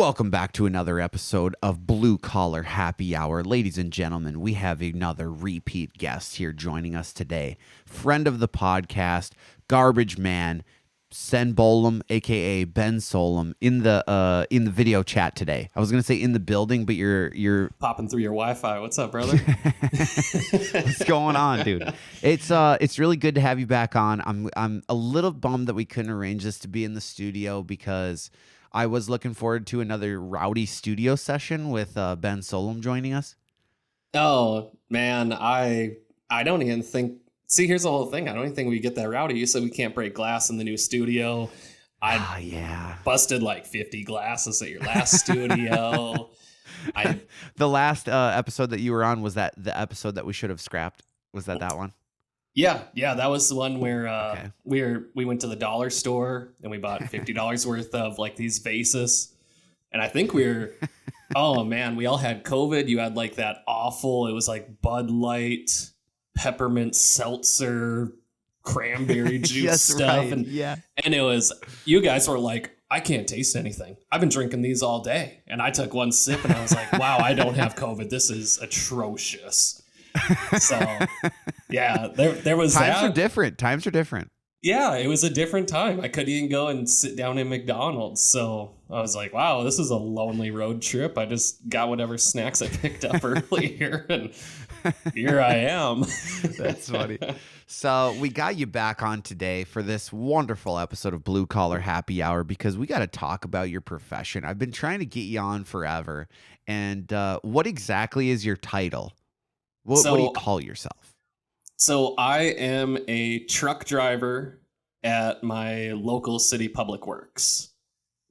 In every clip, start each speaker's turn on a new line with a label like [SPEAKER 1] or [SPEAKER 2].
[SPEAKER 1] Welcome back to another episode of Blue Collar Happy Hour. Ladies and gentlemen, we have another repeat guest here joining us today. Friend of the podcast, Garbage Man, Sen Bolum, aka Ben Solum, in the video chat today. I was gonna say in the building, but you're
[SPEAKER 2] popping through your Wi-Fi. What's up, brother?
[SPEAKER 1] What's going on, dude? It's really good to have you back on. I'm a little bummed that we couldn't arrange this to be in the studio because I was looking forward to another rowdy studio session with Ben Solum joining us.
[SPEAKER 2] Oh man, I don't even think. See, here's the whole thing. I don't even think we get that rowdy. You said we can't break glass in the new studio.
[SPEAKER 1] Yeah.
[SPEAKER 2] Busted like 50 glasses at your last studio.
[SPEAKER 1] The last episode that you were on, was that the episode that we should have scrapped? Was that one?
[SPEAKER 2] Yeah, that was the one where we went to the dollar store and we bought $50 worth of like these vases. And I think oh man, we all had COVID. You had like that awful, it was like Bud Light, peppermint seltzer, cranberry juice
[SPEAKER 1] yes,
[SPEAKER 2] stuff.
[SPEAKER 1] Right.
[SPEAKER 2] And it was, you guys were like, I can't taste anything. I've been drinking these all day. And I took one sip and I was like, wow, I don't have COVID. This is atrocious. So yeah, there was
[SPEAKER 1] Times are different.
[SPEAKER 2] Yeah, it was a different time. I couldn't even go and sit down in McDonald's. So I was like, wow, this is a lonely road trip. I just got whatever snacks I picked up earlier and here I am.
[SPEAKER 1] That's funny. So we got you back on today for this wonderful episode of Blue Collar Happy Hour because we got to talk about your profession. I've been trying to get you on forever. And what exactly is your title? What do you call yourself?
[SPEAKER 2] So I am a truck driver at my local city public works.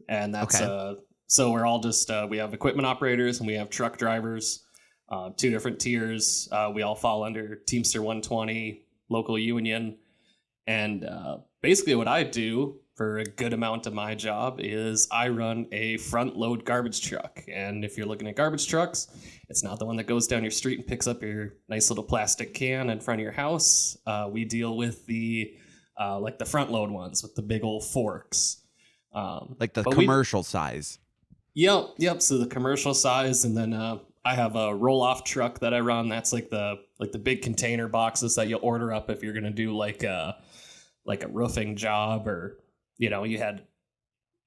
[SPEAKER 2] And that's so we're all just we have equipment operators and we have truck drivers, two different tiers. We all fall under Teamster 120 local union. And basically what I do for a good amount of my job is I run a front load garbage truck. And if you're looking at garbage trucks, it's not the one that goes down your street and picks up your nice little plastic can in front of your house. We deal with the like the front load ones with the big old forks.
[SPEAKER 1] Like the commercial size.
[SPEAKER 2] Yep. So the commercial size. And then I have a roll off truck that I run. That's like the big container boxes that you order up if you're going to do like a roofing job, or you had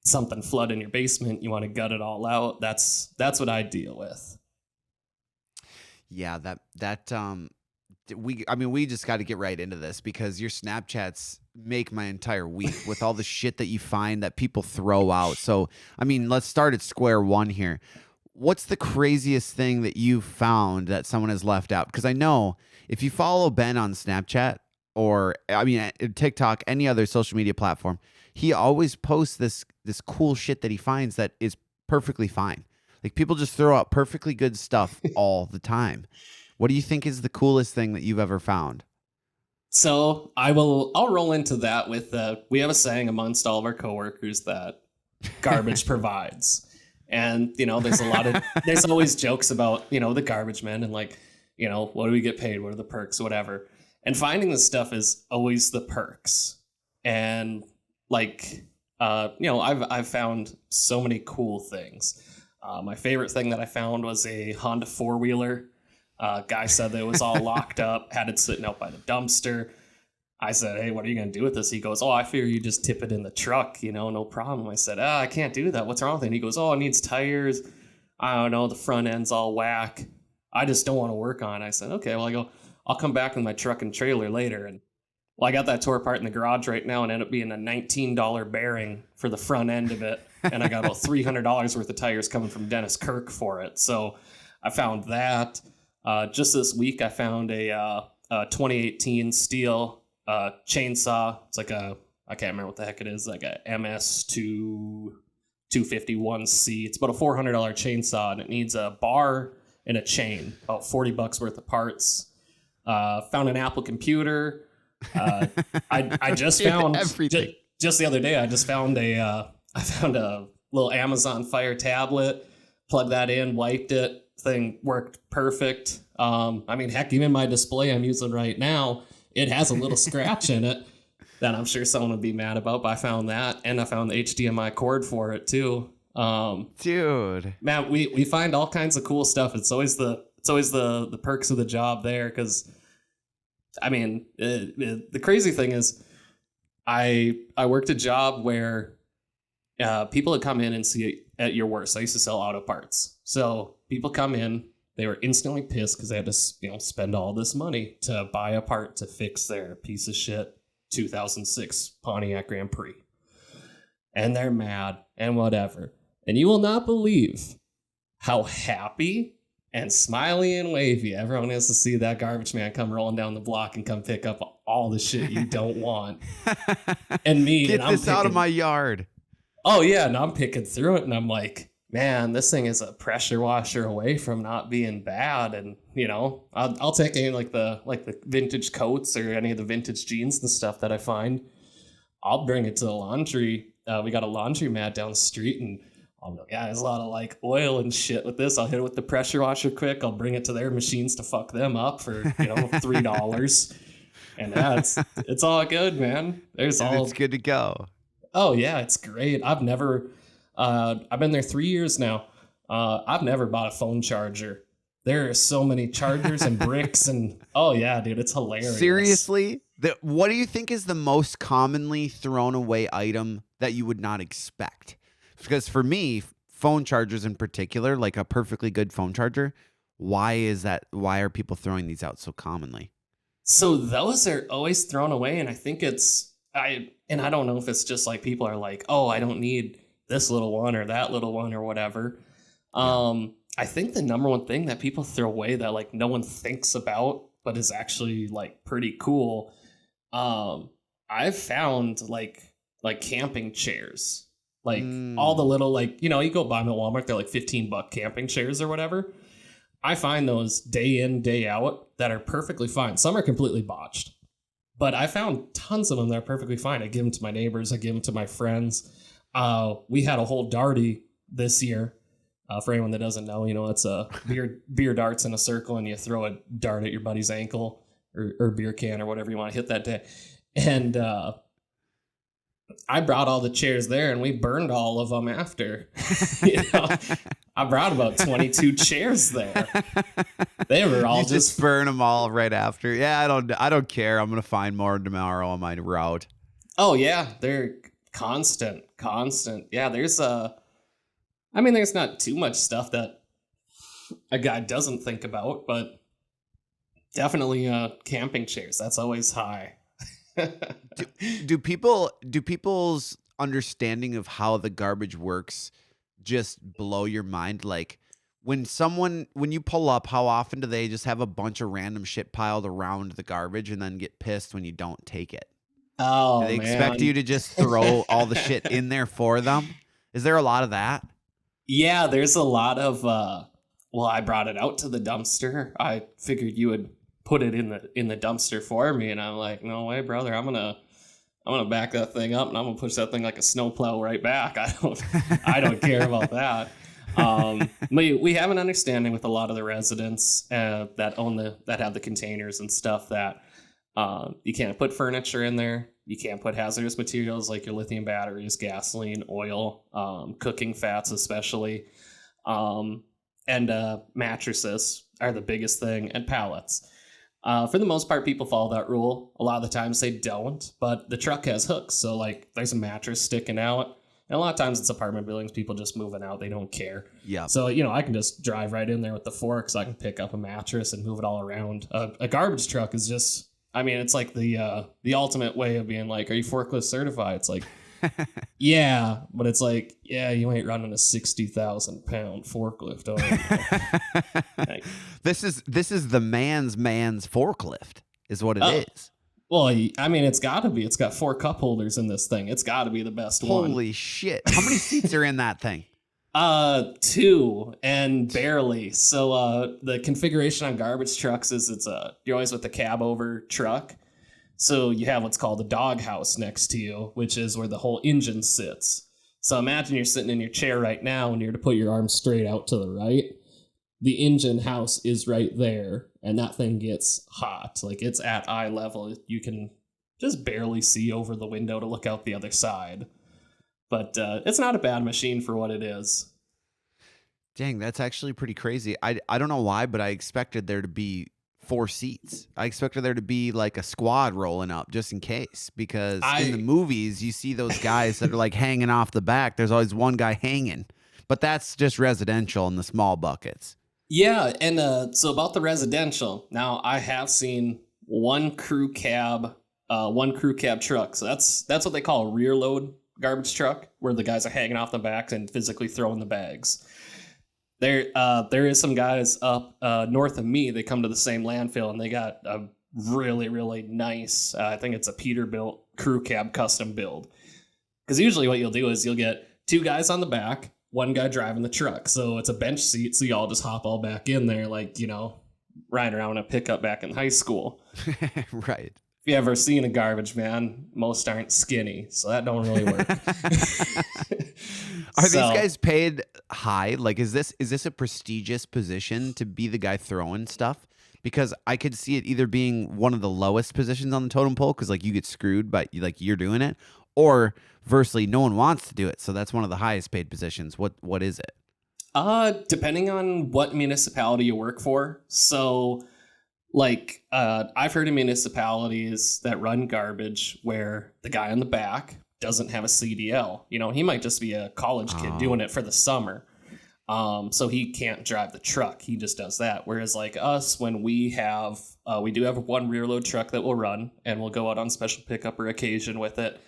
[SPEAKER 2] something flood in your basement, you want to gut it all out. That's what I deal with.
[SPEAKER 1] Yeah, we just got to get right into this because your Snapchats make my entire week with all the shit that you find that people throw out. So, let's start at square one here. What's the craziest thing that you've found that someone has left out? Because I know if you follow Ben on Snapchat or TikTok, any other social media platform, he always posts this cool shit that he finds that is perfectly fine. Like people just throw out perfectly good stuff all the time. What do you think is the coolest thing that you've ever found?
[SPEAKER 2] So I'll roll into that with we have a saying amongst all of our coworkers that garbage provides. And, there's always jokes about, the garbage men and like, what do we get paid? What are the perks? Whatever. And finding this stuff is always the perks. And like, I've found so many cool things. My favorite thing that I found was a Honda four-wheeler. Guy said that it was all locked up, had it sitting out by the dumpster. I said, hey, what are you going to do with this? He goes, I figure you just tip it in the truck, no problem. I said, I can't do that. What's wrong with it? And he goes, it needs tires. I don't know, the front end's all whack. I just don't want to work on it. I said, okay, well, I'll come back with my truck and trailer later. And I got that tore apart in the garage right now and ended up being a $19 bearing for the front end of it. And I got about $300 worth of tires coming from Dennis Kirk for it. So I found that. Just this week, I found a 2018 steel chainsaw. It's like I can't remember what the heck it is, like a MS251C. It's about a $400 chainsaw, and it needs a bar and a chain, about $40 worth of parts. Found an Apple computer. I just found everything. Just the other day, I found a little Amazon Fire tablet. Plugged that in, wiped it. Thing worked perfect. Heck, even my display I'm using right now, it has a little scratch in it that I'm sure someone would be mad about, but I found that, and I found the HDMI cord for it too.
[SPEAKER 1] Dude.
[SPEAKER 2] Man, we find all kinds of cool stuff. It's always the perks of the job there, because I mean, the crazy thing is, I worked a job where people would come in and see it at your worst. I used to sell auto parts, so people come in, they were instantly pissed because they had to spend all this money to buy a part to fix their piece of shit 2006 Pontiac Grand Prix, and they're mad and whatever. And you will not believe how happy and smiley and wavy everyone is to see that garbage man come rolling down the block and come pick up all the shit you don't want. And me,
[SPEAKER 1] get this out of my yard.
[SPEAKER 2] Oh yeah, and I'm picking through it, and I'm like, man, this thing is a pressure washer away from not being bad. And I'll take any like the vintage coats or any of the vintage jeans and stuff that I find. I'll bring it to the laundry. We got a laundromat down the street, and I'll be like, yeah, there's a lot of like oil and shit with this. I'll hit it with the pressure washer quick. I'll bring it to their machines to fuck them up for $3. And it's all good, man. It's
[SPEAKER 1] good to go.
[SPEAKER 2] Oh yeah, it's great. I've been there 3 years now. I've never bought a phone charger. There are so many chargers and bricks, and oh yeah, dude, it's hilarious.
[SPEAKER 1] Seriously? What do you think is the most commonly thrown away item that you would not expect? Because for me, phone chargers in particular, like a perfectly good phone charger, why is that? Why are people throwing these out so commonly?
[SPEAKER 2] So those are always thrown away, and I think I don't know if it's just like people are like, oh, I don't need this little one or that little one or whatever. Yeah. I think the number one thing that people throw away that like no one thinks about but is actually like pretty cool, I've found like camping chairs. Like all the little you go buy them at Walmart, they're like $15 camping chairs or whatever. I find those day in, day out that are perfectly fine. Some are completely botched, but I found tons of them that are perfectly fine. I give them to my neighbors. I give them to my friends. We had a whole darty this year. For anyone that doesn't know, it's a beer darts in a circle, and you throw a dart at your buddy's ankle or beer can or whatever you want to hit that day. And I brought all the chairs there, and we burned all of them after. I brought about 22 chairs there. They were all
[SPEAKER 1] just burn them all right after. Yeah, I don't care. I'm gonna find more tomorrow on my route.
[SPEAKER 2] Oh yeah, they're constant. Yeah, there's not too much stuff that a guy doesn't think about, but definitely camping chairs. That's always high.
[SPEAKER 1] do people's understanding of how the garbage works just blow your mind? Like when you pull up, how often do they just have a bunch of random shit piled around the garbage and then get pissed when you don't take it?
[SPEAKER 2] Oh,
[SPEAKER 1] do they expect you to just throw all the shit in there for them? Is there a lot of that?
[SPEAKER 2] Yeah, there's a lot of I brought it out to the dumpster. I figured you would put it in the dumpster for me, and I'm like, no way, brother. I'm gonna back that thing up, and I'm gonna push that thing like a snowplow right back. I don't care about that. We have an understanding with a lot of the residents that have the containers and stuff that you can't put furniture in there. You can't put hazardous materials like your lithium batteries, gasoline, oil, cooking fats especially, and mattresses are the biggest thing, and pallets. For the most part, people follow that rule. A lot of the times they don't, but the truck has hooks. So like there's a mattress sticking out. And a lot of times it's apartment buildings, people just moving out. They don't care.
[SPEAKER 1] Yeah.
[SPEAKER 2] So, I can just drive right in there with the forks. I can pick up a mattress and move it all around. A garbage truck is just, it's like the ultimate way of being like, are you forklift certified? It's like, yeah, but it's like, yeah, you ain't running a 60,000 pound forklift.
[SPEAKER 1] Like, this is the man's forklift is what it is.
[SPEAKER 2] Well, it's got to be. It's got 4 cup holders in this thing. It's got to be the best one.
[SPEAKER 1] Holy shit. How many seats are in that thing?
[SPEAKER 2] 2 and barely. So the configuration on garbage trucks is you're always with the cab over truck. So you have what's called a doghouse next to you, which is where the whole engine sits. So imagine you're sitting in your chair right now and you're to put your arms straight out to the right. The engine house is right there, and that thing gets hot. Like it's at eye level. You can just barely see over the window to look out the other side. but it's not a bad machine for what it is.
[SPEAKER 1] Dang, that's actually pretty crazy. I don't know why, but I expected there to be 4 seats. I expected there to be like a squad rolling up just in case, because in the
[SPEAKER 2] I
[SPEAKER 1] movies you see those guys that are like hanging off the back. There's always one guy hanging, but that's just residential in the small buckets.
[SPEAKER 2] Yeah, and so about the residential. Now I have seen one crew cab truck. So that's what they call a rear load garbage truck, where the guys are hanging off the back and physically throwing the bags. There is some guys up north of me. They come to the same landfill, and they got a really really nice. I think it's a Peterbilt crew cab custom build. Because usually what you'll do is you'll get two guys on the back, one guy driving the truck. So it's a bench seat, so y'all just hop all back in there, like, riding around in a pickup back in high school.
[SPEAKER 1] Right.
[SPEAKER 2] If you ever seen a garbage man, most aren't skinny, so that don't really work.
[SPEAKER 1] Are these guys paid high? Like, is this a prestigious position to be the guy throwing stuff? Because I could see it either being one of the lowest positions on the totem pole, because like you get screwed, but like you're doing it, or versely, no one wants to do it, so that's one of the highest paid positions. What is it?
[SPEAKER 2] Depending on what municipality you work for. So, like, I've heard of municipalities that run garbage where the guy on the back doesn't have a CDL. He might just be a college kid doing it for the summer. So he can't drive the truck. He just does that. Whereas like us, when we do have one rear load truck that will run, and we'll go out on special pickup or occasion with it.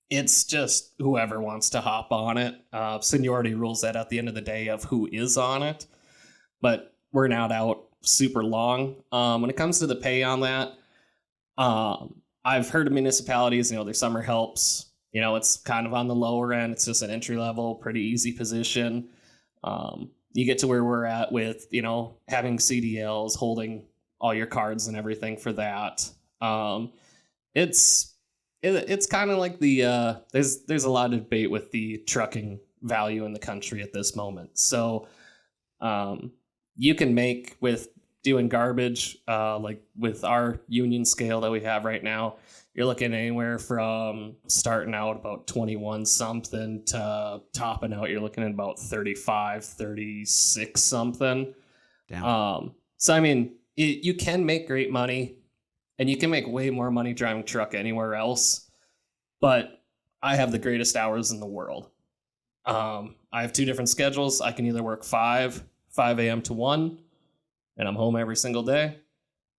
[SPEAKER 2] It's just whoever wants to hop on it. Seniority rules that at the end of the day of who is on it. But we're not out super long. When it comes to the pay on that, I've heard of municipalities, their summer helps. It's kind of on the lower end. It's just an entry level, pretty easy position. You get to where we're at with, having CDLs, holding all your cards and everything for that. It's kind of like there's a lot of debate with the trucking value in the country at this moment. So you can make with doing garbage, like with our union scale that we have right now, you're looking anywhere from starting out about 21 something to topping out. You're looking at about 35, 36 something.
[SPEAKER 1] Damn.
[SPEAKER 2] So, I mean, you can make great money, and you can make way more money driving truck anywhere else. But I have the greatest hours in the world. I have 2 different schedules. I can either work 5 a.m. to 1, and I'm home every single day.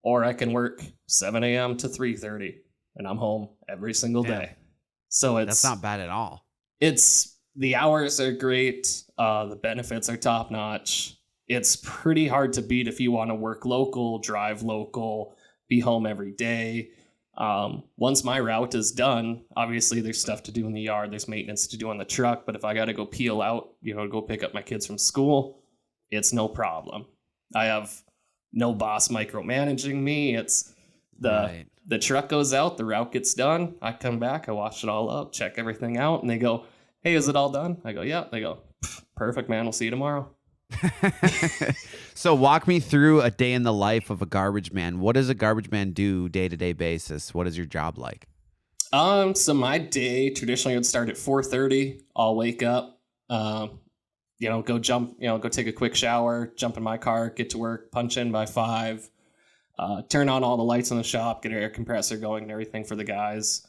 [SPEAKER 2] Or I can work 7 a.m. to 3:30, and I'm home every single day. So
[SPEAKER 1] that's not bad at all.
[SPEAKER 2] The hours are great. The benefits are top notch. It's pretty hard to beat if you want to work local, drive local, be home every day. Once my route is done, obviously there's stuff to do in the yard. There's maintenance to do on the truck. But if I got to go peel out, go pick up my kids from school, it's no problem. I have no boss micromanaging me. It's the truck goes out, the route gets done. I come back, I wash it all up, check everything out, and they go, "Hey, is it all done?" I go, "Yeah." They go, "Perfect, man. We'll see you tomorrow."
[SPEAKER 1] So walk me through a day in the life of a garbage man. What does a garbage man do day-to-day basis? What is your job like?
[SPEAKER 2] So my day traditionally would start at 4:30. I'll wake up, go jump, go take a quick shower, jump in my car, get to work, punch in by 5, turn on all the lights in the shop, get an air compressor going and everything for the guys.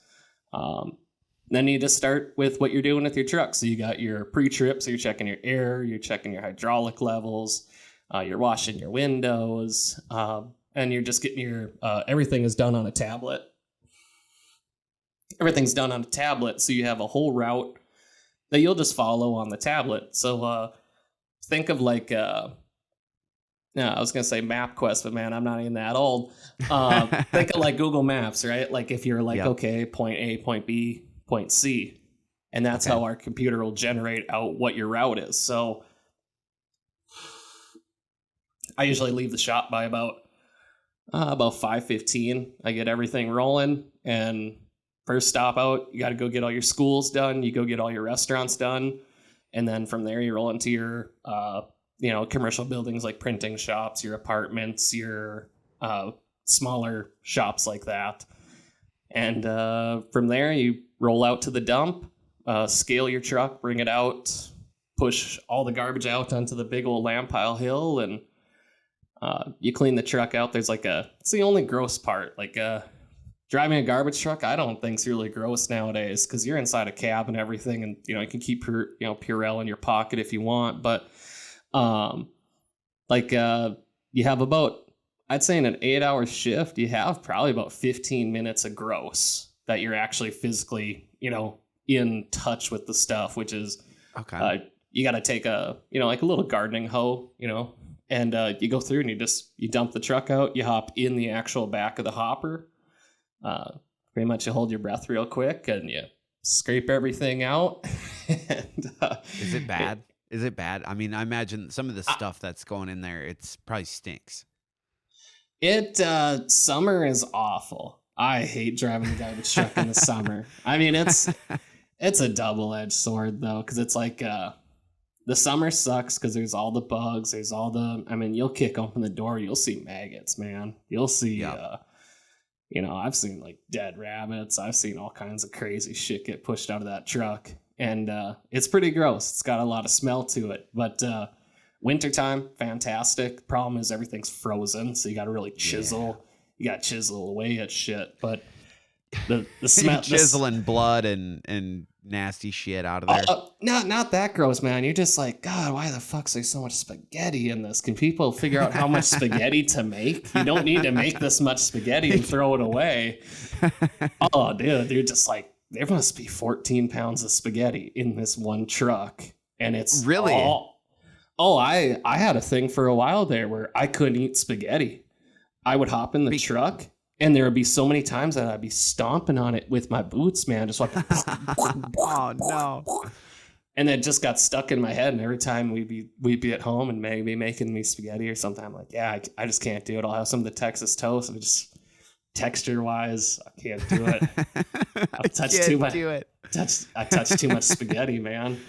[SPEAKER 2] Then you just start with what you're doing with your truck. So you got your pre-trip, so you're checking your air, you're checking your hydraulic levels, you're washing your windows, and you're just getting your, everything is done on a tablet. Everything's done on a tablet, so you have a whole route that you'll just follow on the tablet. So think of like, I was going to say MapQuest, but man, I'm not even that old. Think of like Google Maps, right? Like if you're like, okay, point A, point B, point C, and that's how our computer will generate out what your route is. So I usually leave the shop by about 5:15. I get everything rolling, and first stop out, you got to go get all your schools done. You go get all your restaurants done, and then from there you roll into your commercial buildings like printing shops, your apartments, your smaller shops like that. And from there, you roll out to the dump. scale your truck, bring it out, push all the garbage out onto the big old Lampile hill, and you clean the truck out. There's like it's the only gross part. Like driving a garbage truck, I don't think's really gross nowadays because you're inside a cab and everything, and you can keep Purell in your pocket if you want. But you have about, I'd say in an 8-hour shift, you have probably about 15 minutes of gross that you're actually physically, in touch with the stuff, which is,
[SPEAKER 1] Okay.
[SPEAKER 2] you got to take like a little gardening hoe, and you go through and you dump the truck out, you hop in the actual back of the hopper. Pretty much you hold your breath real quick and you scrape everything out. And,
[SPEAKER 1] Is it bad? Is it bad? I mean, I imagine some of the stuff that's going in there, it's probably stinks.
[SPEAKER 2] Summer is awful. I hate driving a garbage truck in the summer. I mean, it's a double-edged sword though, because it's like the summer sucks because there's all the bugs, you'll kick open the door, you'll see maggots, man. You'll see I've seen like dead rabbits. I've seen all kinds of crazy shit get pushed out of that truck. And it's pretty gross. It's got a lot of smell to it. But wintertime, fantastic. Problem is everything's frozen, so you got to really chisel. Yeah. You got to chisel away at shit. But the smell,
[SPEAKER 1] chiseling blood and nasty shit out of there.
[SPEAKER 2] Not that gross, man. You're just like, God, why the fuck's there so much spaghetti in this? Can people figure out how much spaghetti to make? You don't need to make this much spaghetti and throw it away. Oh, dude, you're just like, there must be 14 pounds of spaghetti in this one truck. And it's
[SPEAKER 1] really,
[SPEAKER 2] I had a thing for a while there where I couldn't eat spaghetti. I would hop in the truck and there would be so many times that I'd be stomping on it with my boots, man. Just like,
[SPEAKER 1] oh no.
[SPEAKER 2] And it just got stuck in my head. And every time we'd be at home and maybe making me spaghetti or something, I'm like, yeah, I just can't do it. I'll have some of the Texas toast and just texture wise, I can't do it. I touch too much spaghetti, man.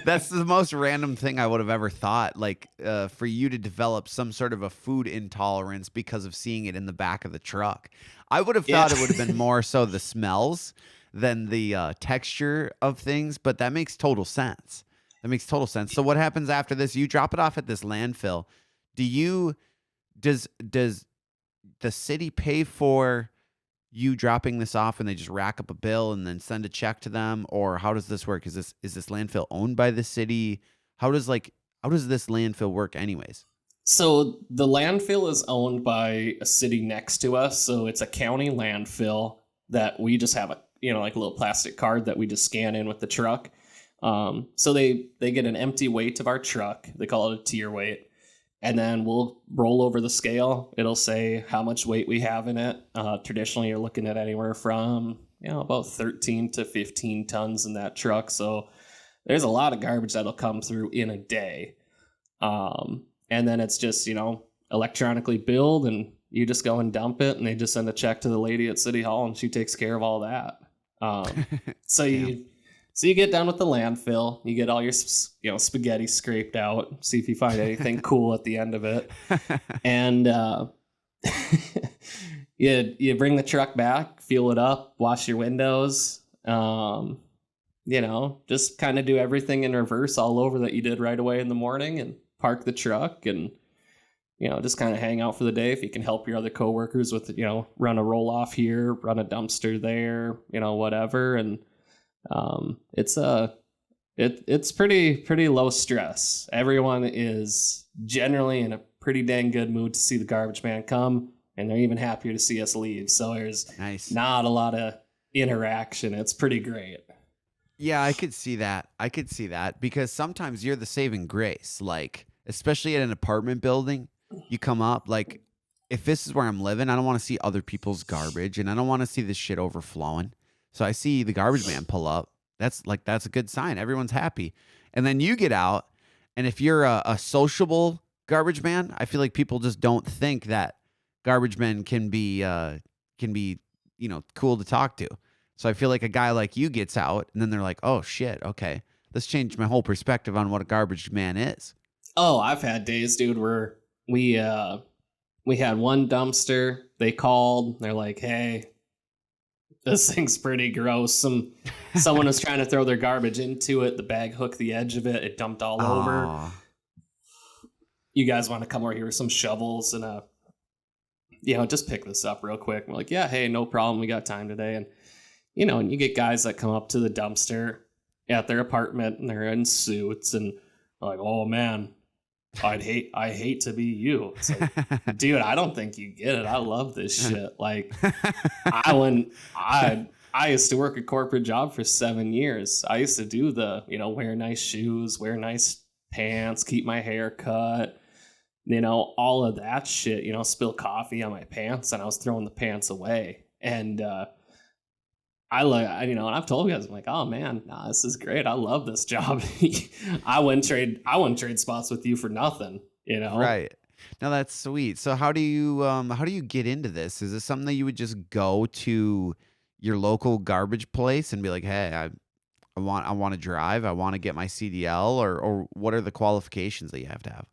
[SPEAKER 1] That's the most random thing I would have ever thought. Like for you to develop some sort of a food intolerance because of seeing it in the back of the truck. I would have thought it would have been more so the smells than the texture of things, but that makes total sense. So what happens after this? You drop it off at this landfill. Does the city pay for you dropping this off and they just rack up a bill and then send a check to them? Or how does this work? Is this landfill owned by the city? How does this landfill work anyways?
[SPEAKER 2] So the landfill is owned by a city next to us. So it's a county landfill that we just have like a little plastic card that we just scan in with the truck. So they get an empty weight of our truck. They call it a tier weight. And then we'll roll over the scale. It'll say how much weight we have in it. Traditionally, you're looking at anywhere from about 13 to 15 tons in that truck. So there's a lot of garbage that'll come through in a day. And then it's just electronically billed, and you just go and dump it, and they just send a check to the lady at City Hall, and she takes care of all that. So you get done with the landfill, you get all your spaghetti scraped out, see if you find anything cool at the end of it, and you bring the truck back, fuel it up, wash your windows, just kind of do everything in reverse all over that you did right away in the morning, and park the truck and just kind of hang out for the day. If you can help your other coworkers with run a roll off here, run a dumpster there, whatever, and it's pretty low stress. Everyone is generally in a pretty dang good mood to see the garbage man come, and they're even happier to see us leave. So there's not a lot of interaction. It's pretty great.
[SPEAKER 1] Yeah, I could see that. Because sometimes you're the saving grace. Like, especially at an apartment building, you come up, like, if this is where I'm living, I don't want to see other people's garbage, and I don't want to see this shit overflowing. So I see the garbage man pull up. That's a good sign. Everyone's happy. And then you get out, and if you're a sociable garbage man, I feel like people just don't think that garbage men can be cool to talk to. So I feel like a guy like you gets out, and then they're like, oh shit, okay, this changed my whole perspective on what a garbage man is.
[SPEAKER 2] Oh, I've had days, dude, where we had one dumpster. They called. They're like, hey, this thing's pretty gross. Someone was trying to throw their garbage into it. The bag hooked the edge of it. It dumped all over.
[SPEAKER 1] Oh,
[SPEAKER 2] You guys want to come over here with some shovels and just pick this up real quick. And we're like, yeah, hey, no problem. We got time today. And and you get guys that come up to the dumpster at their apartment and they're in suits and like, oh man, I hate to be you. It's like, dude, I don't think you get it. I love this shit. Like, I used to work a corporate job for 7 years. I used to do wear nice shoes, wear nice pants, keep my hair cut, all of that shit, spill coffee on my pants, and I was throwing the pants away. And and I've told you guys, I'm like, oh man, nah, this is great. I love this job. I wouldn't trade spots with you for nothing,
[SPEAKER 1] right. Now that's sweet. So how do you get into this? Is this something that you would just go to your local garbage place and be like, hey, I want to drive, I want to get my CDL, or what are the qualifications that you have to have?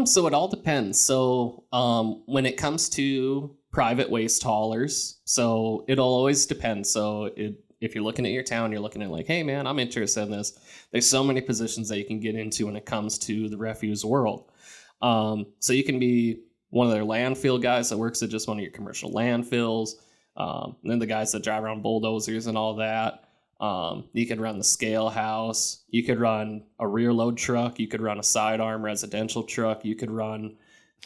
[SPEAKER 2] So it all depends. So, when it comes to private waste haulers, so it'll always depend. So if you're looking at your town, you're looking at like, hey man, I'm interested in this. There's so many positions that you can get into when it comes to the refuse world. So you can be one of their landfill guys that works at just one of your commercial landfills. And then the guys that drive around bulldozers and all that. You could run the scale house. You could run a rear load truck. You could run a sidearm residential truck. You could run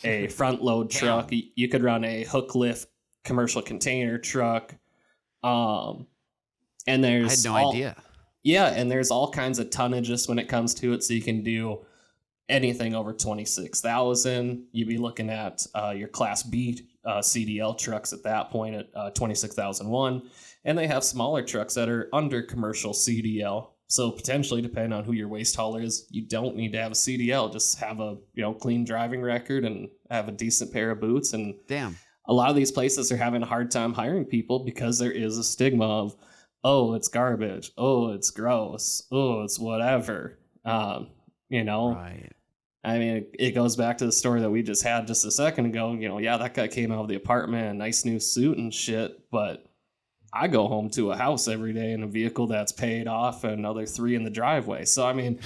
[SPEAKER 2] a front load truck. You could run a hook lift commercial container truck. And there's
[SPEAKER 1] I had no idea.
[SPEAKER 2] Yeah, and there's all kinds of tonnages when it comes to it. So you can do anything over 26,000. You'd be looking at your Class B CDL trucks at that point at 26,001. And they have smaller trucks that are under commercial CDL. So potentially, depending on who your waste hauler is, you don't need to have a CDL. Just have a clean driving record and have a decent pair of boots. And
[SPEAKER 1] damn,
[SPEAKER 2] a lot of these places are having a hard time hiring people because there is a stigma of, oh, it's garbage. Oh, it's gross. Oh, it's whatever.
[SPEAKER 1] Right.
[SPEAKER 2] I mean, it goes back to the story that we just had just a second ago. Yeah, that guy came out of the apartment in a nice new suit and shit, but I go home to a house every day in a vehicle that's paid off and another 3 in the driveway. So, I mean,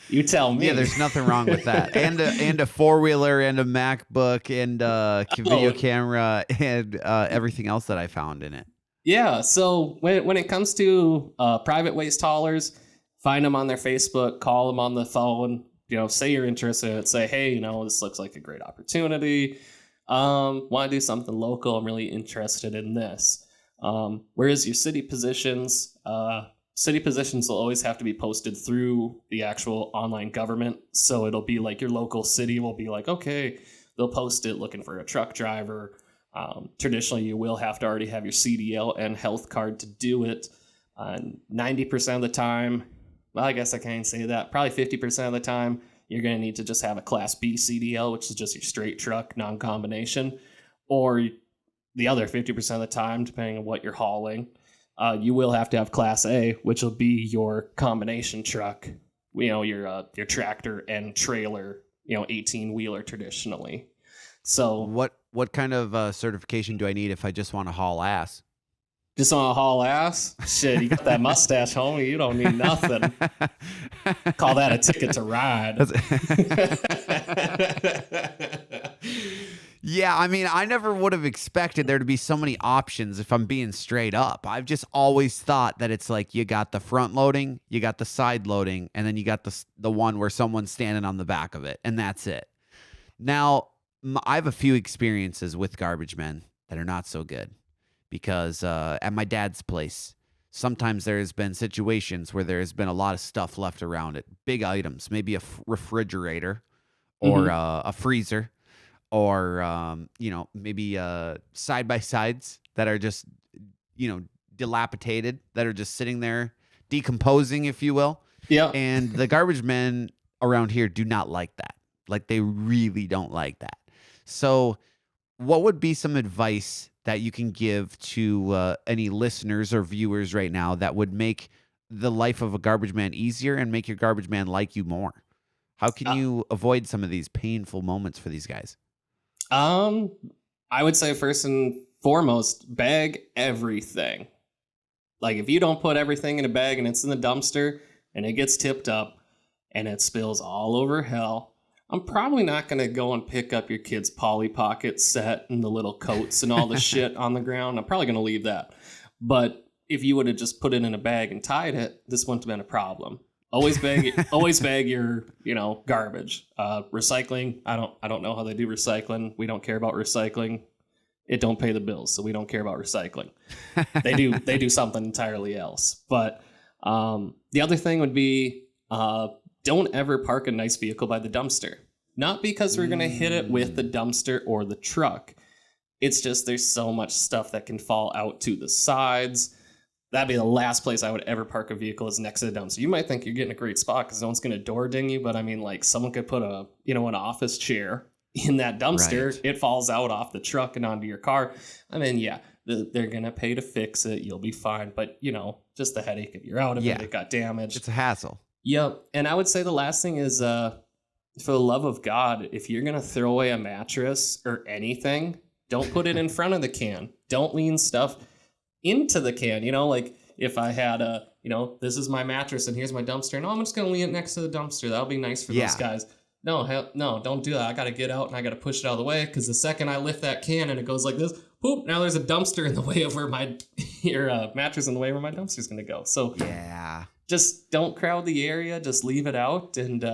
[SPEAKER 2] you tell me.
[SPEAKER 1] Yeah, there's nothing wrong with that. And a 4-wheeler and a MacBook and a video camera and everything else that I found in it.
[SPEAKER 2] Yeah, so when it comes to private waste haulers, find them on their Facebook, call them on the phone, say you're interested in it, say, hey, this looks like a great opportunity. Want to do something local. I'm really interested in this. Whereas your city positions will always have to be posted through the actual online government. So it'll be like your local city will be like, okay, they'll post it looking for a truck driver. Traditionally, you will have to already have your CDL and health card to do it. 90% of the time, well, I guess I can't say that. Probably 50% of the time, you're going to need to just have a Class B CDL, which is just your straight truck, non-combination. Or the other 50% of the time, depending on what you're hauling, you will have to have Class A, which will be your combination truck, your tractor and trailer, 18-wheeler traditionally. So
[SPEAKER 1] what kind of certification do I need if I just want to haul ass?
[SPEAKER 2] Just want to haul ass? Shit, you got that mustache, homie. You don't need nothing. Call that a ticket to ride.
[SPEAKER 1] Yeah, I mean, I never would have expected there to be so many options if I'm being straight up. I've just always thought that it's like you got the front loading, you got the side loading, and then you got the one where someone's standing on the back of it, and that's it. Now, I have a few experiences with garbage men that are not so good. Because at my dad's place, sometimes there has been situations where there has been a lot of stuff left around it. Big items, maybe a refrigerator or a freezer or, maybe side-by-sides that are just, dilapidated, that are just sitting there decomposing, if you will.
[SPEAKER 2] Yeah.
[SPEAKER 1] And the garbage men around here do not like that. Like, they really don't like that. So what would be some advice that you can give to any listeners or viewers right now that would make the life of a garbage man easier and make your garbage man like you more? How can you avoid some of these painful moments for these guys?
[SPEAKER 2] I would say first and foremost, bag everything. Like if you don't put everything in a bag and it's in the dumpster and it gets tipped up and it spills all over hell, I'm probably not going to go and pick up your kid's Polly Pocket set and the little coats and all the shit on the ground. I'm probably going to leave that. But if you would have just put it in a bag and tied it, this wouldn't have been a problem. Always bag your, garbage. Recycling, I don't know how they do recycling. We don't care about recycling. It don't pay the bills, so we don't care about recycling. They do something entirely else. But the other thing would be don't ever park a nice vehicle by the dumpster. Not because we're going to hit it with the dumpster or the truck. It's just there's so much stuff that can fall out to the sides. That'd be the last place I would ever park a vehicle is next to the dumpster. You might think you're getting a great spot because no one's going to door ding you, but I mean, like someone could put an office chair in that dumpster. Right. It falls out off the truck and onto your car. I mean, yeah, they're going to pay to fix it. You'll be fine. But, just the headache if you're out of it, it got damaged.
[SPEAKER 1] It's a hassle.
[SPEAKER 2] Yep. And I would say the last thing is, for the love of God, if you're going to throw away a mattress or anything, don't put it in front of the can. Don't lean stuff into the can. Like if I had this is my mattress and here's my dumpster. No, I'm just going to lean it next to the dumpster. That'll be nice for those guys. No, don't do that. I got to get out and I got to push it out of the way because the second I lift that can and it goes like this, boop, now there's a dumpster in the way of where your mattress in the way where my dumpster's going to go. So just don't crowd the area. Just leave it out. And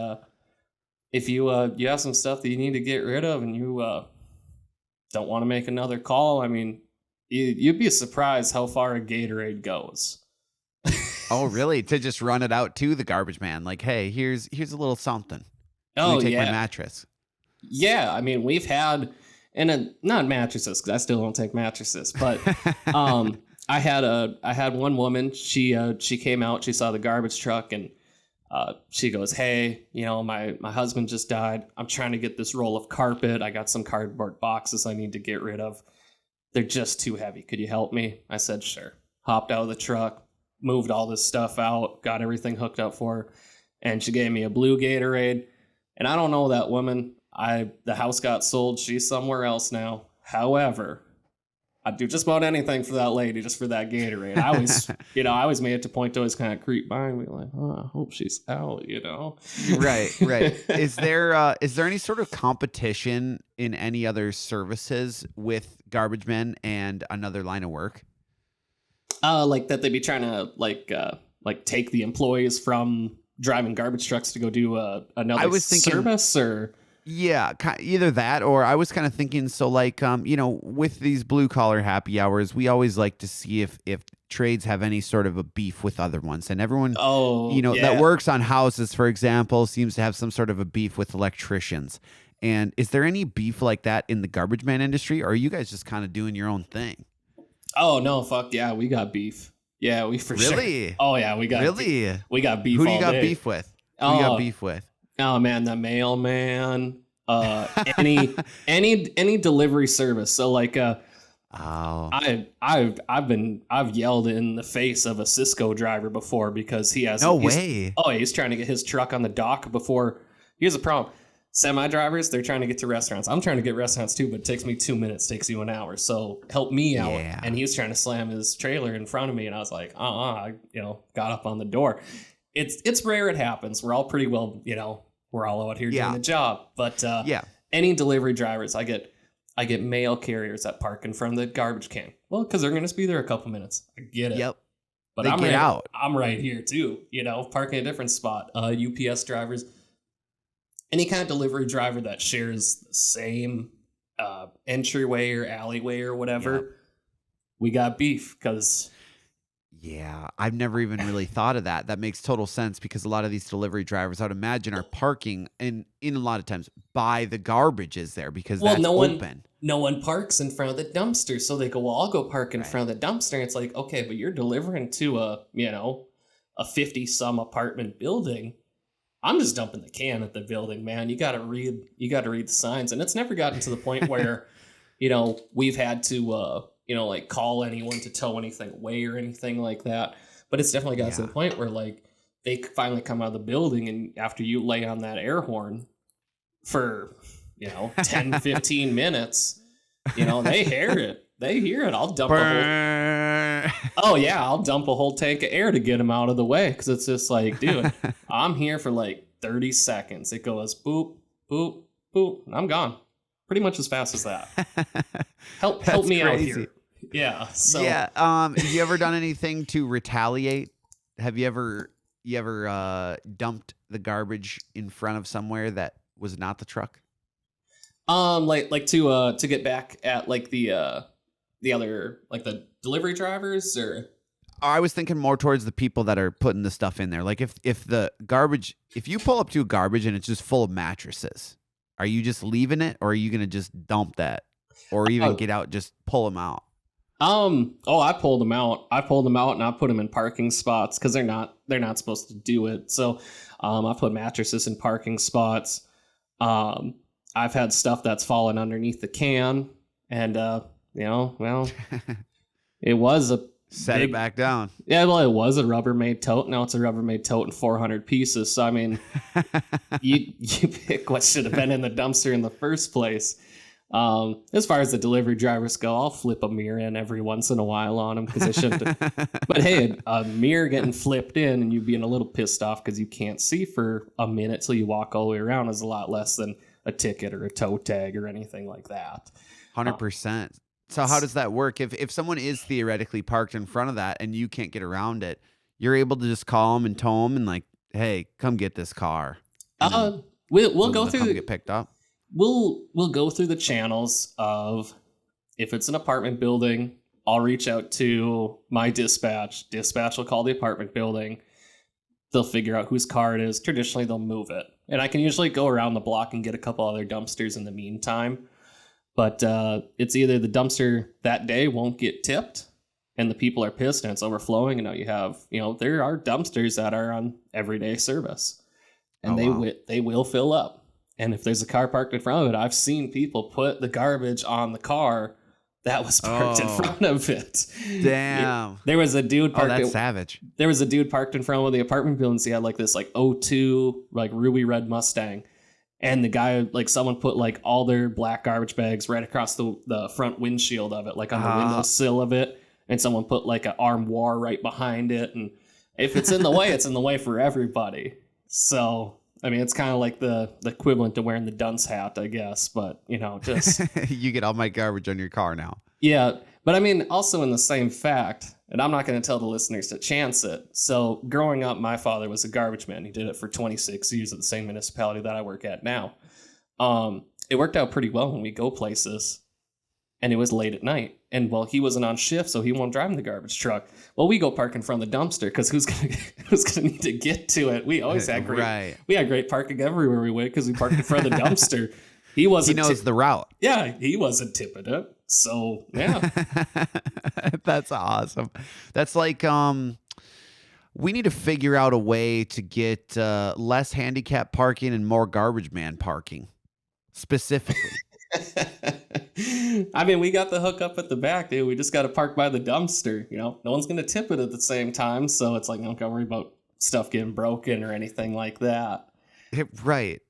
[SPEAKER 2] if you have some stuff that you need to get rid of and you don't want to make another call, I mean, you'd be surprised how far a Gatorade goes.
[SPEAKER 1] Oh, really? To just run it out to the garbage man? Like, hey, here's a little something.
[SPEAKER 2] Oh,
[SPEAKER 1] take my mattress.
[SPEAKER 2] Yeah, I mean, we've had, not mattresses because I still don't take mattresses, but I had one woman. She came out. She saw the garbage truck and she goes, "Hey, my husband just died. I'm trying to get this roll of carpet. I got some cardboard boxes I need to get rid of. They're just too heavy. Could you help me?" I said, "Sure." Hopped out of the truck, moved all this stuff out, got everything hooked up for her, and she gave me a blue Gatorade. And I don't know that woman. The house got sold. She's somewhere else now. However, I'd do just about anything for that lady, just for that Gatorade. I always made it to point to always kind of creep by and be like, "Oh, I hope she's out,"
[SPEAKER 1] Right. Is there any sort of competition in any other services with garbage men and another line of work?
[SPEAKER 2] Like that they'd be trying to take the employees from driving garbage trucks to go do another service, or
[SPEAKER 1] either that, or I was kind of thinking, so like with these blue collar happy hours, we always like to see if trades have any sort of a beef with other ones, and everyone that works on houses, for example, seems to have some sort of a beef with electricians. And is there any beef like that in the garbage man industry, or are you guys just kind of doing your own thing?
[SPEAKER 2] Oh no, fuck yeah, we got beef. Yeah, we for
[SPEAKER 1] really?
[SPEAKER 2] Sure. Oh yeah, we got we got beef.
[SPEAKER 1] Who do you
[SPEAKER 2] all
[SPEAKER 1] got
[SPEAKER 2] day.
[SPEAKER 1] beef with? Who you got beef with?
[SPEAKER 2] Oh man, the mailman. Any delivery service. So like I've yelled in the face of a Cisco driver before because he has he's trying to get his truck on the dock before. Here's the problem. Semi drivers, they're trying to get to restaurants. I'm trying to get restaurants too, but it takes me 2 minutes, takes you an hour. So help me out. Yeah. And he was trying to slam his trailer in front of me, and I was like, I got up on the door. It's rare it happens. We're all pretty well, we're all out here doing the job. But any delivery drivers, I get mail carriers that park in front of the garbage can. Well, because they're going to be there a couple minutes. I get it.
[SPEAKER 1] Yep.
[SPEAKER 2] But I'm right here too, parking a different spot. UPS drivers. Any kind of delivery driver that shares the same entryway or alleyway or whatever, we got beef because...
[SPEAKER 1] Yeah, I've never even really thought of that. That makes total sense because a lot of these delivery drivers, I would imagine, are parking in a lot of times by the garbage is there because that's open.
[SPEAKER 2] No one parks in front of the dumpster, so they go, "Well, I'll go park in front of the dumpster." And it's like, okay, but you're delivering to a 50-some apartment building. I'm just dumping the can at the building, man. You got to read the signs. And it's never gotten to the point where, we've had to, call anyone to tow anything away or anything like that. But it's definitely got to the point where, like, they finally come out of the building and after you lay on that air horn for, 10, 15 minutes, they hear it. They hear it. I'll dump a whole. Oh yeah, I'll dump a whole tank of air to get them out of the way because it's just like, dude, I'm here for like 30 seconds. It goes boop, boop, boop, and I'm gone. Pretty much as fast as that. Help me out here. Yeah. So
[SPEAKER 1] yeah. Have you ever done anything to retaliate? Have you ever dumped the garbage in front of somewhere that was not the truck?
[SPEAKER 2] Like to get back at like the other, like the delivery drivers, or
[SPEAKER 1] I was thinking more towards the people that are putting the stuff in there. Like if you pull up to a garbage and it's just full of mattresses, are you just leaving it, or are you gonna just dump that, or even get out, just pull them out?
[SPEAKER 2] I pulled them out. I pulled them out and I put them in parking spots because they're not supposed to do it. So, I put mattresses in parking spots. I've had stuff that's fallen underneath the can, and well, it was a
[SPEAKER 1] set it back down.
[SPEAKER 2] Yeah, well, it was a Rubbermaid tote. Now it's a Rubbermaid tote in 400 pieces. So I mean, you pick what should have been in the dumpster in the first place. As far as the delivery drivers go, I'll flip a mirror in every once in a while on them because I shouldn't. But hey, a mirror getting flipped in and you being a little pissed off because you can't see for a minute till you walk all the way around is a lot less than a ticket or a tow tag or anything like that.
[SPEAKER 1] 100%. So how does that work? If someone is theoretically parked in front of that and you can't get around it, you're able to just call them and tow them and like, hey, come get this car.
[SPEAKER 2] We'll go through.
[SPEAKER 1] Get picked up.
[SPEAKER 2] We'll go through the channels of, if it's an apartment building, I'll reach out to my dispatch. Dispatch will call the apartment building. They'll figure out whose car it is. Traditionally, they'll move it. And I can usually go around the block and get a couple other dumpsters in the meantime. But it's either the dumpster that day won't get tipped and the people are pissed and it's overflowing. And now there are dumpsters that are on everyday service and they will fill up. And if there's a car parked in front of it, I've seen people put the garbage on the car that was parked in front of it.
[SPEAKER 1] Damn.
[SPEAKER 2] There was a dude parked.
[SPEAKER 1] That's savage.
[SPEAKER 2] There was a dude parked in front of the apartment buildings. He had like this like '02 like ruby red Mustang. And the guy, like someone put like all their black garbage bags right across the front windshield of it, like on the windowsill of it. And someone put like an armoire right behind it. And if it's in the way, it's in the way for everybody. So, I mean, it's kind of like the equivalent to wearing the dunce hat, I guess. But, just...
[SPEAKER 1] You get all my garbage on your car now.
[SPEAKER 2] Yeah. But I mean, also in the same fact, and I'm not going to tell the listeners to chance it. So growing up, my father was a garbage man. He did it for 26 years at the same municipality that I work at now. It worked out pretty well when we go places, and it was late at night. And well, he wasn't on shift, so he won't drive the garbage truck. Well, we go park in front of the dumpster because who's gonna need to get to it? We always had great parking everywhere we went because we parked in front of the dumpster. He knows
[SPEAKER 1] the route.
[SPEAKER 2] Yeah, he wasn't tipping it. So yeah.
[SPEAKER 1] That's awesome. That's like we need to figure out a way to get less handicap parking and more garbage man parking specifically.
[SPEAKER 2] I mean, we got the hook up at the back, dude. We just got to park by the dumpster. No one's going to tip it at the same time. So it's like, don't worry about stuff getting broken or anything like that.
[SPEAKER 1] Right.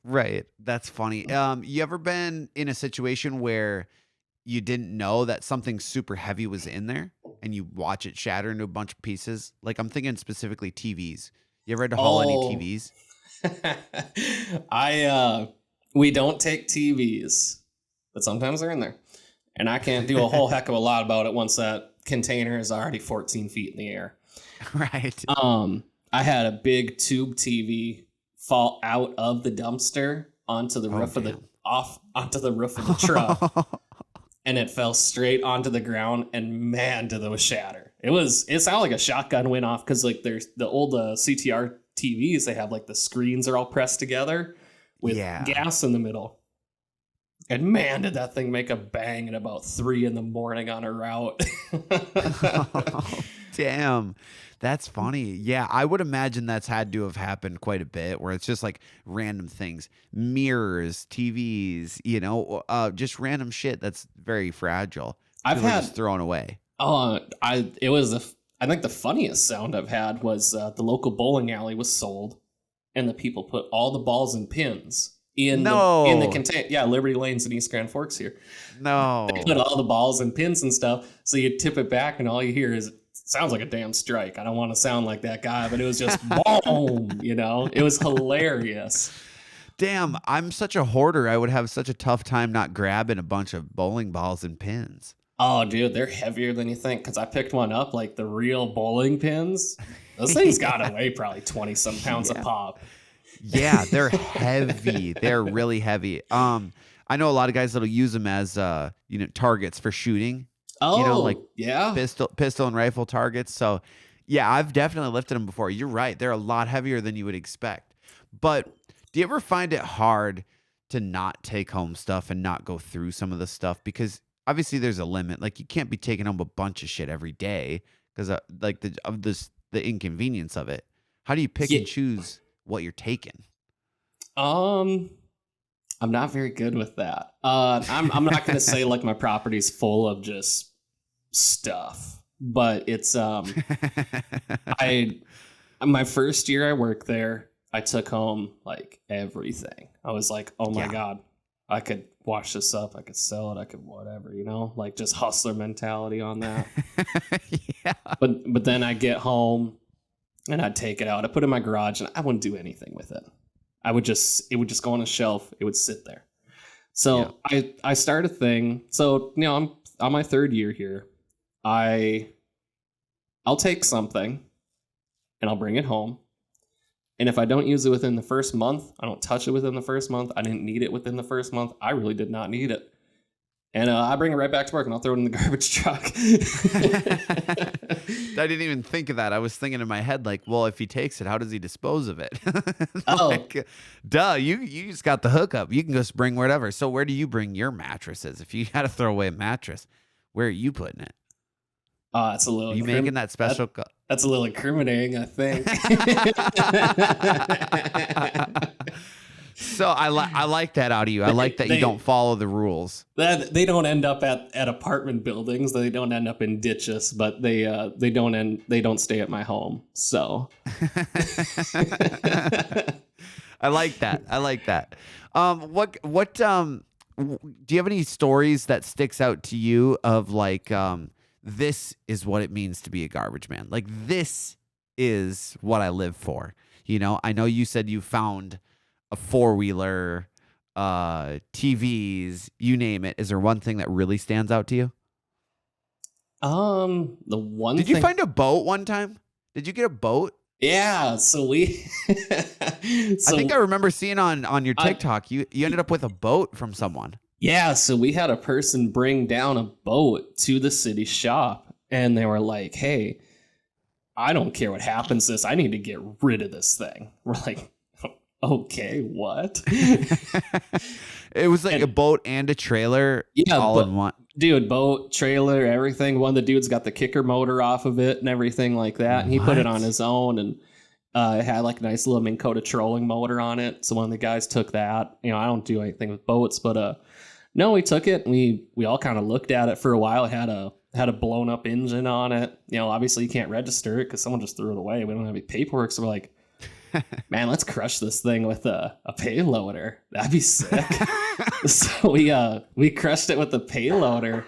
[SPEAKER 1] That's funny. You ever been in a situation where you didn't know that something super heavy was in there and you watch it shatter into a bunch of pieces? Like I'm thinking specifically TVs. You ever had to haul any TVs?
[SPEAKER 2] We don't take TVs, but sometimes they're in there. And I can't do a whole heck of a lot about it once that container is already 14 feet in the air.
[SPEAKER 1] Right.
[SPEAKER 2] I had a big tube TV fall out of the dumpster onto the roof onto the roof of the truck. And it fell straight onto the ground, and man, did those shatter. It sounded like a shotgun went off because like there's the old CTR TVs, they have like the screens are all pressed together with gas in the middle. And man, did that thing make a bang at about 3 a.m. on a route.
[SPEAKER 1] Oh, damn. That's funny. Yeah, I would imagine that's had to have happened quite a bit where it's just like random things, mirrors, TVs, just random shit that's very fragile.
[SPEAKER 2] I've had
[SPEAKER 1] just thrown away.
[SPEAKER 2] I think the funniest sound I've had was the local bowling alley was sold and the people put all the balls and pins in the
[SPEAKER 1] No,
[SPEAKER 2] contain. Yeah, Liberty Lanes in East Grand Forks here. They put
[SPEAKER 1] no.
[SPEAKER 2] all the balls and pins and stuff. So you tip it back, and all you hear is, sounds like a damn strike. I don't want to sound like that guy, but it was just boom. It was hilarious.
[SPEAKER 1] Damn, I'm such a hoarder. I would have such a tough time not grabbing a bunch of bowling balls and pins.
[SPEAKER 2] Oh, dude, they're heavier than you think. Because I picked one up, like the real bowling pins. Those things got to weigh probably 20 some pounds a pop.
[SPEAKER 1] Yeah, they're heavy. They're really heavy. I know a lot of guys that'll use them as targets for shooting.
[SPEAKER 2] Oh,
[SPEAKER 1] Like
[SPEAKER 2] yeah.
[SPEAKER 1] pistol and rifle targets. So, yeah, I've definitely lifted them before. You're right. They're a lot heavier than you would expect. But do you ever find it hard to not take home stuff and not go through some of the stuff? Because obviously there's a limit. Like you can't be taking home a bunch of shit every day because the inconvenience of it. How do you pick and choose what you're taking?
[SPEAKER 2] I'm not very good with that. I'm not gonna say like my property's full of just stuff, but it's my first year I worked there, I took home like everything. I was like, oh my God, I could wash this up, I could sell it, I could whatever, like just hustler mentality on that.
[SPEAKER 1] Yeah.
[SPEAKER 2] But then I get home and I'd take it out, I put it in my garage, and I wouldn't do anything with it. It would just go on a shelf. It would sit there. So I start a thing. So, I'm on my third year here. I'll take something and I'll bring it home. And if I don't use it within the first month, I don't touch it within the first month. I didn't need it within the first month. I really did not need it. And I bring it right back to work and I'll throw it in the garbage truck.
[SPEAKER 1] I didn't even think of that. I was thinking in my head, like, well, if he takes it, how does he dispose of it? Duh, you just got the hookup. You can just bring whatever. So where do you bring your mattresses? If you got to throw away a mattress, where are you putting it?
[SPEAKER 2] It's a little.
[SPEAKER 1] Are you making that special?
[SPEAKER 2] That's a little incriminating, I think.
[SPEAKER 1] So I like that out of you. I like that you don't follow the rules.
[SPEAKER 2] They don't end up at apartment buildings. They don't end up in ditches, but they don't stay at my home. So
[SPEAKER 1] I like that. What do you have any stories that sticks out to you of like this is what it means to be a garbage man? Like this is what I live for. I know you said you found a 4-wheeler, TVs, you name it. Is there one thing that really stands out to you? Did you find a boat one time? Did you get a boat?
[SPEAKER 2] Yeah, so we
[SPEAKER 1] I think I remember seeing on your TikTok you ended up with a boat from someone.
[SPEAKER 2] Yeah, so we had a person bring down a boat to the city shop, and they were like, "Hey, I don't care what happens to this. I need to get rid of this thing." We're like, okay, what?
[SPEAKER 1] It was like a boat and a trailer all in one.
[SPEAKER 2] Dude, boat, trailer, everything. One of the dudes got the kicker motor off of it and everything like that. And he put it on his own, and it had like a nice little Minn Kota trolling motor on it. So one of the guys took that. I don't do anything with boats, but no, we took it and we all kind of looked at it for a while. It had a blown up engine on it. Obviously you can't register it because someone just threw it away. We don't have any paperwork. So we're like, man, let's crush this thing with a payloader. That'd be sick. So we crushed it with a payloader.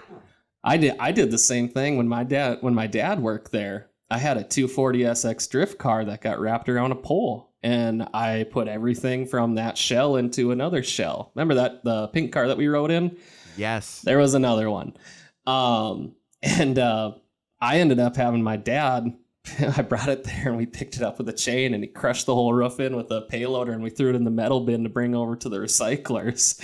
[SPEAKER 2] I did the same thing when my dad worked there. I had a 240SX drift car that got wrapped around a pole, and I put everything from that shell into another shell. Remember the pink car that we rode in?
[SPEAKER 1] Yes.
[SPEAKER 2] There was another one. And I ended up having my dad, I brought it there and we picked it up with a chain, and he crushed the whole roof in with a payloader, and we threw it in the metal bin to bring over to the recyclers.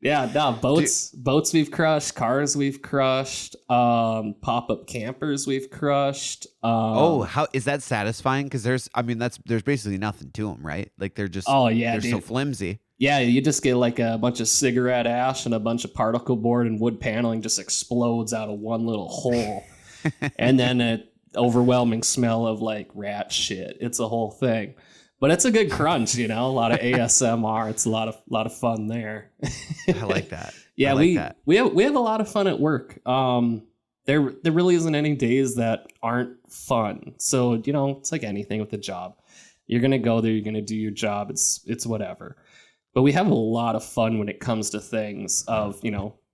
[SPEAKER 2] Yeah, no, boats we've crushed, cars we've crushed, pop-up campers we've crushed.
[SPEAKER 1] How is that satisfying? Because there's basically nothing to them, right? Like they're just they're so flimsy.
[SPEAKER 2] Yeah, you just get like a bunch of cigarette ash and a bunch of particle board, and wood paneling just explodes out of one little hole. And then an overwhelming smell of like rat shit. It's a whole thing. But it's a good crunch, a lot of ASMR. It's a lot of fun there.
[SPEAKER 1] I like that.
[SPEAKER 2] Yeah, we have a lot of fun at work. There really isn't any days that aren't fun. So, it's like anything with the job. You're gonna go there, you're gonna do your job. It's whatever. But we have a lot of fun when it comes to things of,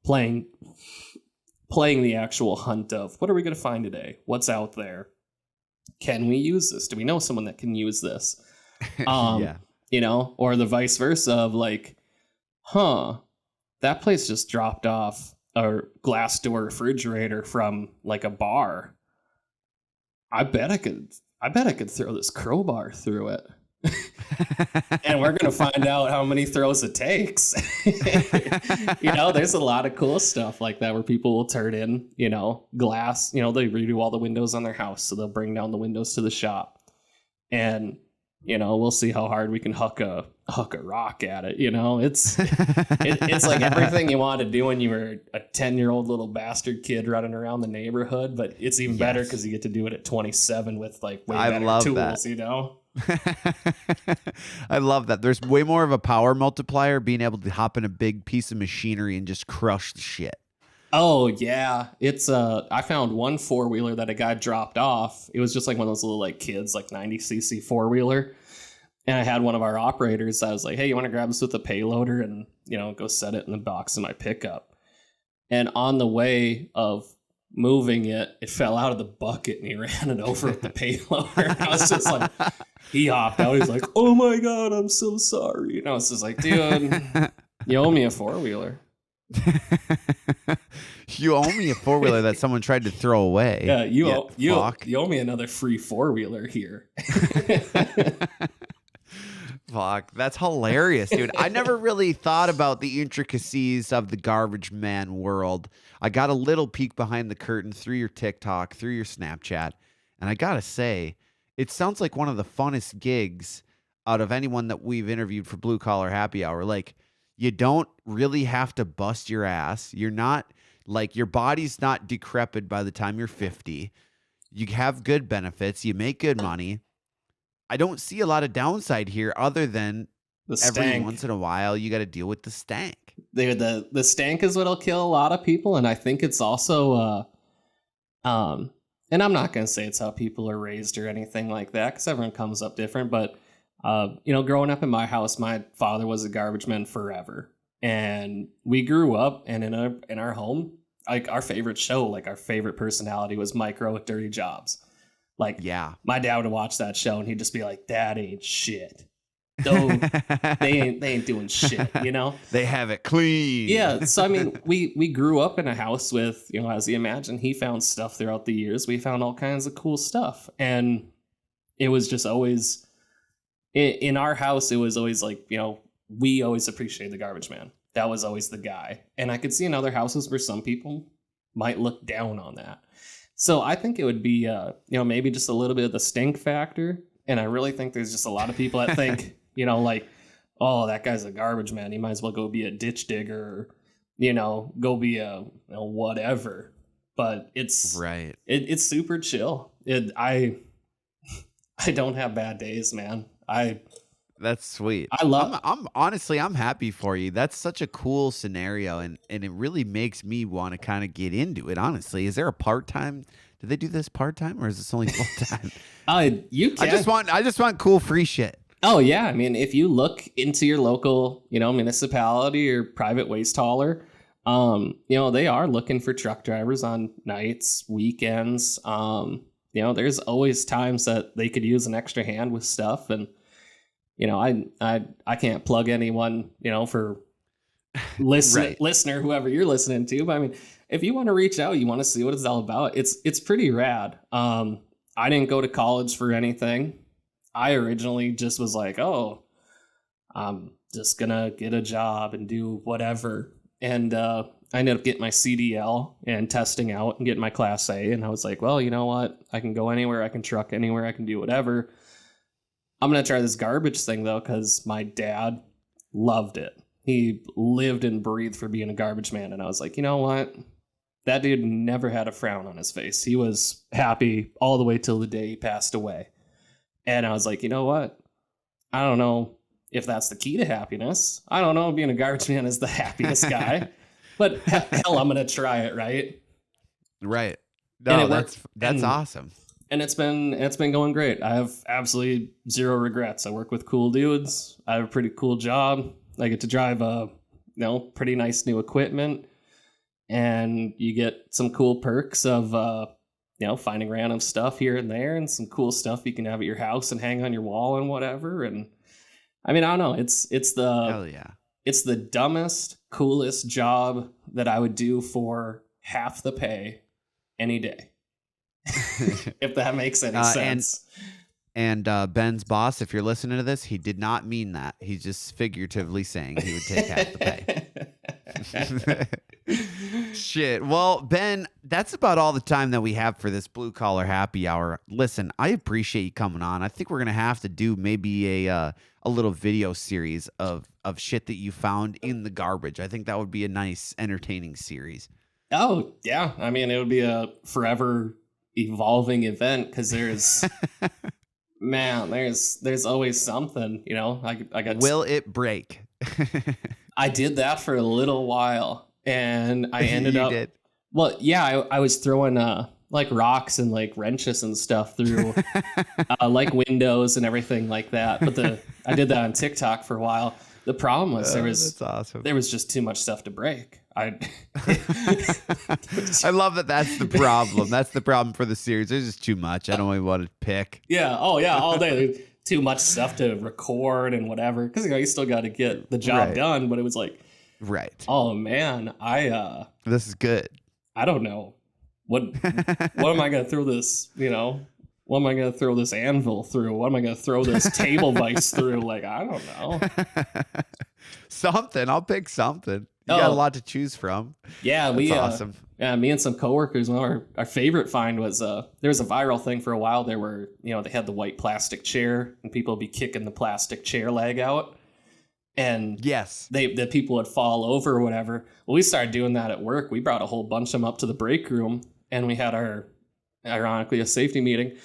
[SPEAKER 2] playing the actual hunt of what are we going to find today? What's out there? Can we use this? Do we know someone that can use this?
[SPEAKER 1] Yeah.
[SPEAKER 2] Or the vice versa of like, that place just dropped off a glass door refrigerator from like a bar. I bet I could throw this crowbar through it. And we're going to find out how many throws it takes. There's a lot of cool stuff like that where people will turn in, glass, they redo all the windows on their house. So they'll bring down the windows to the shop and, we'll see how hard we can huck a rock at it. It's like everything you want to do when you were a 10-year-old little bastard kid running around the neighborhood, but it's even better because you get to do it at 27 with like way better tools,
[SPEAKER 1] I love that. There's way more of a power multiplier being able to hop in a big piece of machinery and just crush the shit.
[SPEAKER 2] Oh yeah, it's I found one 4-wheeler that a guy dropped off. It was just like one of those little like kids like 90cc 4-wheeler, and I had one of our operators. I was like, "Hey, you want to grab this with a payloader and go set it in the box of my pickup?" And on the way of moving it, it fell out of the bucket and he ran it over with the payloader. I was just like, he hopped out. He's like, "Oh my god, I'm so sorry." And I was just like, "Dude, you owe me a 4-wheeler."
[SPEAKER 1] You owe me a 4-wheeler that someone tried to throw away.
[SPEAKER 2] Yeah, you owe me another free 4-wheeler here.
[SPEAKER 1] Fuck, that's hilarious, dude. I never really thought about the intricacies of the garbage man world. I got a little peek behind the curtain through your TikTok, through your Snapchat, and I gotta say, it sounds like one of the funnest gigs out of anyone that we've interviewed for Blue Collar Happy Hour. Like, you don't really have to bust your ass. You're not like your body's not decrepit by the time you're 50. You have good benefits. You make good money. I don't see a lot of downside here other than
[SPEAKER 2] The
[SPEAKER 1] every
[SPEAKER 2] stank.
[SPEAKER 1] once in a while you got to deal with the stank.
[SPEAKER 2] The stank is what'll kill a lot of people, and I think it's also and I'm not gonna say it's how people are raised or anything like that because everyone comes up different. But growing up in my house, my father was a garbage man forever, and we grew up, and in our home, like our favorite show, like our favorite personality was Micro with Dirty Jobs. Like,
[SPEAKER 1] Yeah.
[SPEAKER 2] my dad would watch that show and he'd just be like, "That ain't shit. Don't they ain't doing shit,
[SPEAKER 1] They have it clean.
[SPEAKER 2] Yeah, so I mean, we grew up in a house with, as you imagine, he found stuff throughout the years. We found all kinds of cool stuff, and it was just always in our house. It was always like, we always appreciated the garbage man. That was always the guy, and I could see in other houses where some people might look down on that. So I think it would be, maybe just a little bit of the stink factor, and I really think there's just a lot of people that think. Like, oh, that guy's a garbage man. He might as well go be a ditch digger or, go be a whatever. But it's
[SPEAKER 1] right.
[SPEAKER 2] It's super chill. I don't have bad days, man.
[SPEAKER 1] That's sweet.
[SPEAKER 2] I love.
[SPEAKER 1] I'm honestly, I'm happy for you. That's such a cool scenario, and it really makes me want to kind of get into it. Honestly, is there a part-time? Do they do this part-time or is this only full-time?
[SPEAKER 2] You can.
[SPEAKER 1] I just want cool free shit.
[SPEAKER 2] Oh yeah, I mean, if you look into your local, municipality or private waste hauler, they are looking for truck drivers on nights, weekends. There's always times that they could use an extra hand with stuff, and I can't plug anyone, for listener, whoever you're listening to, but I mean, if you want to reach out, you want to see what it's all about, it's pretty rad. I didn't go to college for anything. I originally just was like, oh, I'm just gonna get a job and do whatever. And I ended up getting my CDL and testing out and getting my Class A. And I was like, well, you know what? I can go anywhere. I can truck anywhere. I can do whatever. I'm going to try this garbage thing, though, because my dad loved it. He lived and breathed for being a garbage man. And I was like, you know what? That dude never had a frown on his face. He was happy all the way till the day he passed away. And I was like, you know what? I don't know if that's the key to happiness. I don't know if being a garbage man is the happiest guy. But hell, I'm going to try it, right?
[SPEAKER 1] Right. No, that's awesome.
[SPEAKER 2] And it's been going great. I have absolutely zero regrets. I work with cool dudes. I have a pretty cool job. I get to drive pretty nice new equipment, and you get some cool perks of finding random stuff here and there, and some cool stuff you can have at your house and hang on your wall and whatever. And I mean, I don't know.
[SPEAKER 1] Hell yeah.
[SPEAKER 2] It's the dumbest, coolest job that I would do for half the pay any day. If that makes any sense.
[SPEAKER 1] And Ben's boss, if you're listening to this, he did not mean that. He's just figuratively saying he would take half the pay. Shit. Well, Ben, that's about all the time that we have for this Blue Collar Happy Hour. Listen, I appreciate you coming on. I think we're gonna have to do maybe a little video series of shit that you found in the garbage. I think that would be a nice, entertaining series.
[SPEAKER 2] Oh yeah, I mean, it would be a forever evolving event because there's there's always something. I got.
[SPEAKER 1] Will it break?
[SPEAKER 2] I did that for a little while, and I ended up.
[SPEAKER 1] Did.
[SPEAKER 2] Well, yeah, I was throwing like rocks and like wrenches and stuff through like windows and everything like that. But I did that on TikTok for a while. The problem was
[SPEAKER 1] that's awesome.
[SPEAKER 2] There was just too much stuff to break.
[SPEAKER 1] I love that. That's the problem. That's the problem for the series. There's just too much. I don't even want to pick.
[SPEAKER 2] Yeah. Oh yeah. All day. There's too much stuff to record and whatever. Because you still got to get the job done. But it was like,
[SPEAKER 1] right.
[SPEAKER 2] Oh man,
[SPEAKER 1] this is good.
[SPEAKER 2] I don't know what am I gonna throw this? What am I gonna throw this anvil through? What am I gonna throw this table vise through? Like, I don't know.
[SPEAKER 1] Something. I'll pick something. You got a lot to choose from.
[SPEAKER 2] Yeah,
[SPEAKER 1] that's awesome.
[SPEAKER 2] Yeah, me and some coworkers. Our favorite find was there was a viral thing for a while. There were they had the white plastic chair, and people would be kicking the plastic chair leg out, and
[SPEAKER 1] yes,
[SPEAKER 2] the people would fall over or whatever. Well, we started doing that at work. We brought a whole bunch of them up to the break room, and we had ironically a safety meeting.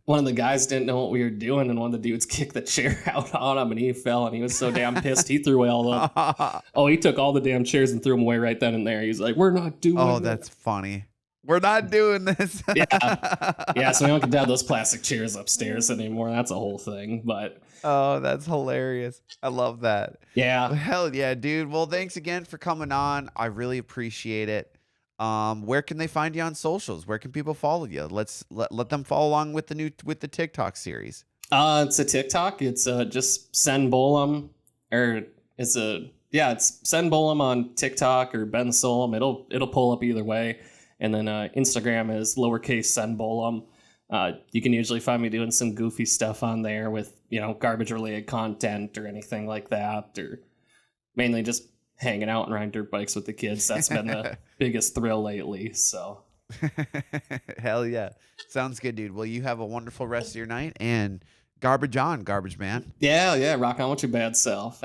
[SPEAKER 2] One of the guys didn't know what we were doing, and one of the dudes kicked the chair out on him, and he fell, and he was so damn pissed he threw away all of them. Oh, he took all the damn chairs and threw them away right then and there. He's like, "We're not doing it."
[SPEAKER 1] Oh, that's funny. We're not doing this.
[SPEAKER 2] Yeah, so we don't get to have those plastic chairs upstairs anymore. That's a whole thing, but...
[SPEAKER 1] Oh, that's hilarious. I love that.
[SPEAKER 2] Yeah.
[SPEAKER 1] Well, hell yeah, dude. Well, thanks again for coming on. I really appreciate it. Where can they find you on socials? Where can people follow you? Let them follow along with the TikTok series.
[SPEAKER 2] It's a TikTok. It's just Sen Bolum, or it's Sen Bolum on TikTok or Ben Solum. It'll pull up either way. And then Instagram is lowercase Sen Bolum. You can usually find me doing some goofy stuff on there with garbage related content or anything like that, or mainly just hanging out and riding dirt bikes with the kids. That's been the biggest thrill lately. So
[SPEAKER 1] hell yeah. Sounds good, dude. Well, you have a wonderful rest of your night, and garbage on, garbage man.
[SPEAKER 2] Yeah. Rock on with your bad self.